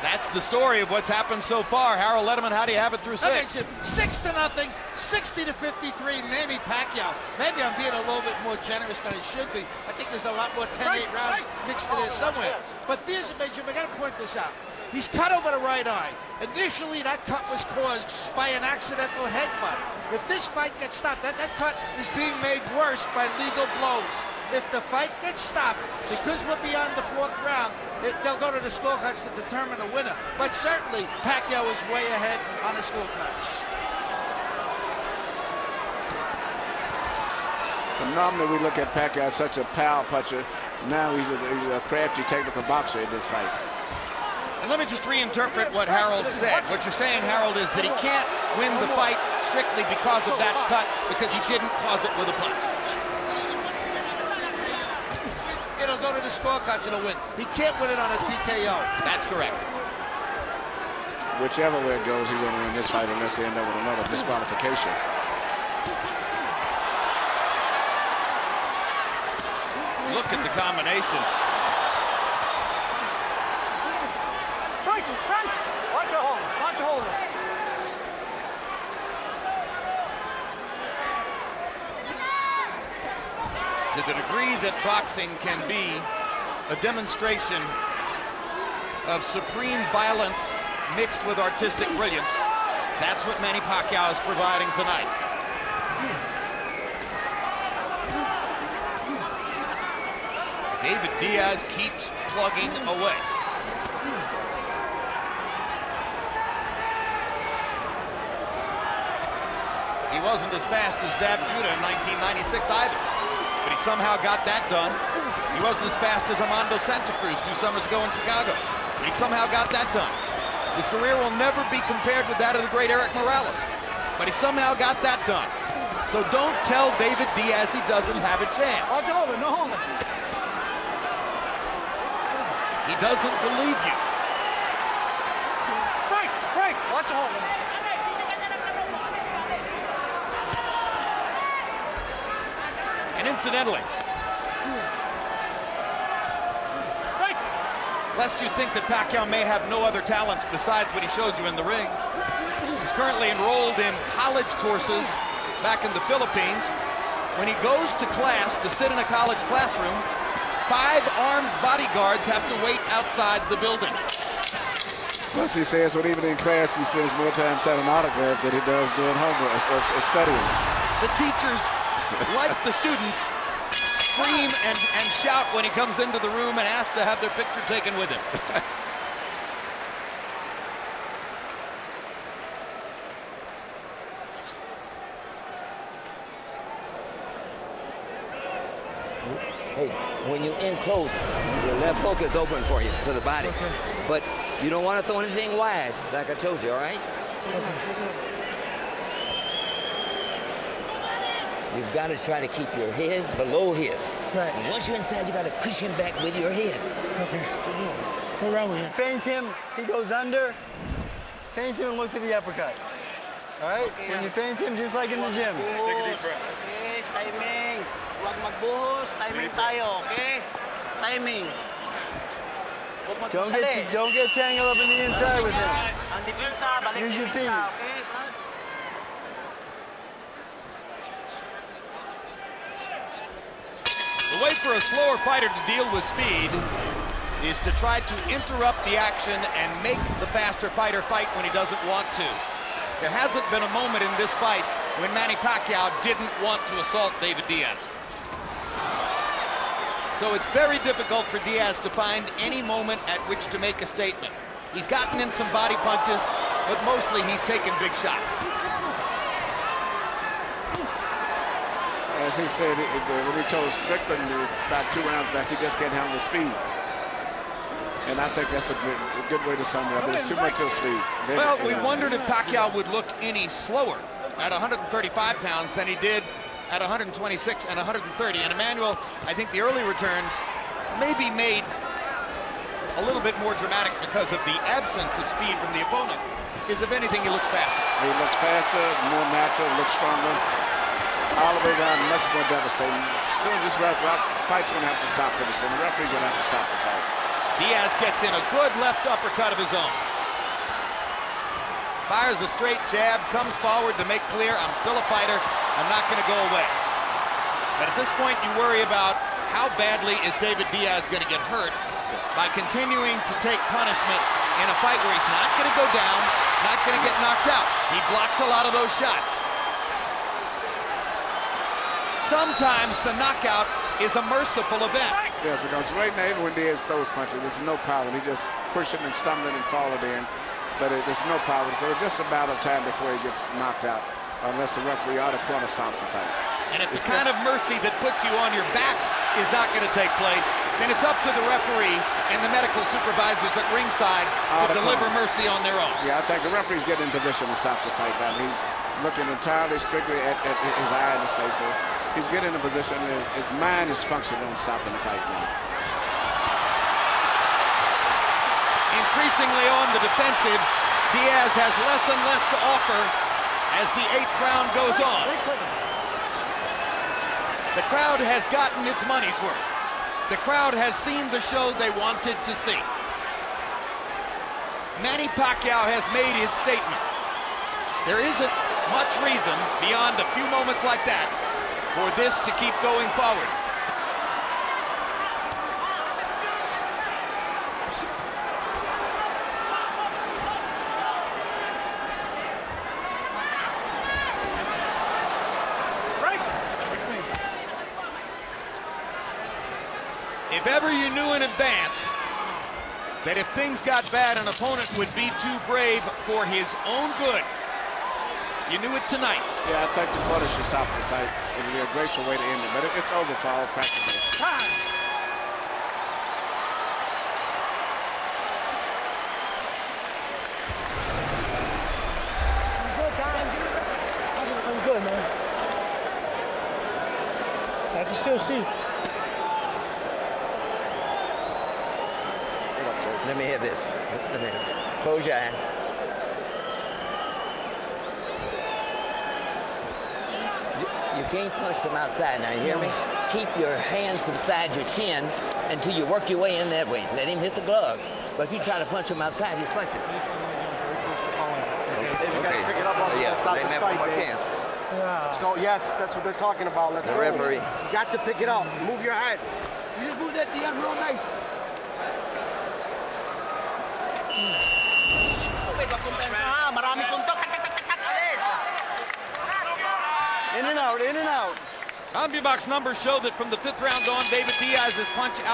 That's the story of what's happened so far. Harold Letterman, how do you have it through 6? That makes it 6-0, 60-53, Manny Pacquiao. Maybe I'm being a little bit more generous than I should be. I think there's a lot more 10-8 rounds mixed in there somewhere. But Diaz and Benjamin, I got to point this out. He's cut over the right eye. Initially, that cut was caused by an accidental headbutt. If this fight gets stopped, that cut is being made worse by legal blows. If the fight gets stopped, because we're beyond the 4th round, they'll go to the scorecards to determine the winner. But certainly, Pacquiao is way ahead on the scorecards. Normally, we look at Pacquiao as such a power puncher. Now he's a crafty, technical boxer in this fight. And let me just reinterpret what Harold said. What you're saying, Harold, is that he can't win the fight strictly because of that cut, because he didn't cause it with a punch. It'll go to the scorecards and it'll win. He can't win it on a TKO. That's correct. Whichever way it goes, he's going to win this fight unless they end up with another disqualification. Look at the combinations. Watch a hold. Watch a hold. To the degree that boxing can be a demonstration of supreme violence mixed with artistic brilliance, that's what Manny Pacquiao is providing tonight. David Diaz keeps plugging away. He wasn't as fast as Zab Judah in 1996 either, but he somehow got that done. He wasn't as fast as Armando Santa Cruz 2 summers ago in Chicago, but he somehow got that done. His career will never be compared with that of the great Eric Morales, but he somehow got that done. So don't tell David Diaz he doesn't have a chance. No. He doesn't believe you. Break. Watch a hold. And incidentally, lest you think that Pacquiao may have no other talents besides what he shows you in the ring, he's currently enrolled in college courses back in the Philippines. When he goes to class to sit in a college classroom, 5 armed bodyguards have to wait outside the building. Plus, he says when even in class, he spends more time signing autographs than he does doing homework or studying. The teachers, like the students, scream and shout when he comes into the room and ask to have their picture taken with him. Hey, when you're in close, your left hook is open for you, to the body. Okay. But you don't want to throw anything wide, like I told you, all right? You've got to try to keep your head below his. Right. And once you're inside, you got to push him back with your head. Okay. What around with him? Feint him, he goes under. Feint him and look to the uppercut. All right? Okay. When you feint him, just like in the gym. Take a deep breath. Okay, timing. Huwag magbuhos, timing tayo, okay? Timing. Don't get tangled up in the inside with him. Ang depensa, balik Use your feet. okay? The way for a slower fighter to deal with speed is to try to interrupt the action and make the faster fighter fight when he doesn't want to. There hasn't been a moment in this fight when Manny Pacquiao didn't want to assault David Diaz. So it's very difficult for Diaz to find any moment at which to make a statement. He's gotten in some body punches, but mostly he's taken big shots. As he said, when he told Strickland about 2 rounds back, he just can't handle the speed. And I think that's a good way to sum it up. There's too much of speed. Well, we wondered if Pacquiao would look any slower at 135 pounds than he did at 126 and 130. And Emmanuel, I think the early returns may be made a little bit more dramatic because of the absence of speed from the opponent. Because if anything, he looks faster. He looks faster, more natural, looks stronger. All the way down, much more devastating. Soon this fight's going to have to stop pretty soon. The referee's going to have to stop the fight. Diaz gets in a good left uppercut of his own. Fires a straight jab, comes forward to make clear, I'm still a fighter, I'm not going to go away. But at this point, you worry about how badly is David Diaz going to get hurt by continuing to take punishment in a fight where he's not going to go down, not going to get knocked out. He blocked a lot of those shots. Sometimes the knockout is a merciful event. Yes, because right now, even when Diaz throws punches, there's no power. He just pushing and stumbling and falling in, but there's no power. So it's just a matter of time before he gets knocked out, unless the referee or the corner stops the fight. And if the kind of mercy that puts you on your back is not going to take place, then it's up to the referee and the medical supervisors at ringside to deliver mercy on their own. Yeah, I think the referee's getting in position to stop the fight now. He's looking entirely strictly at his eye and his face. So he's getting in a position, his mind is functioning on stopping the fight now. Increasingly on the defensive, Diaz has less and less to offer as the 8th round goes on. The crowd has gotten its money's worth. The crowd has seen the show they wanted to see. Manny Pacquiao has made his statement. There isn't much reason beyond a few moments like that for this to keep going forward. If ever you knew in advance that if things got bad, an opponent would be too brave for his own good, you knew it tonight. Yeah, I think the corner should stop the fight. It would be a graceful way to end it, but it's over for all practical. I'm good, man. I can still see. Let me hear this. Let me hear it. Close your eye. You can't punch from outside now, you hear me? Keep your hands beside your chin until you work your way in that way. Let him hit the gloves. But if you try to punch him outside, he's punching. Okay. Pick it up off Yeah, stop they this have fight, one more man. chance. Let's go. Yes, that's what they're talking about. Let's The go. referee. You got to pick it up. Move your head. You just move that thing real nice. Marami suntok. In and out, in and out. CompuBox numbers show that from the 5th round on, David Diaz's punch out.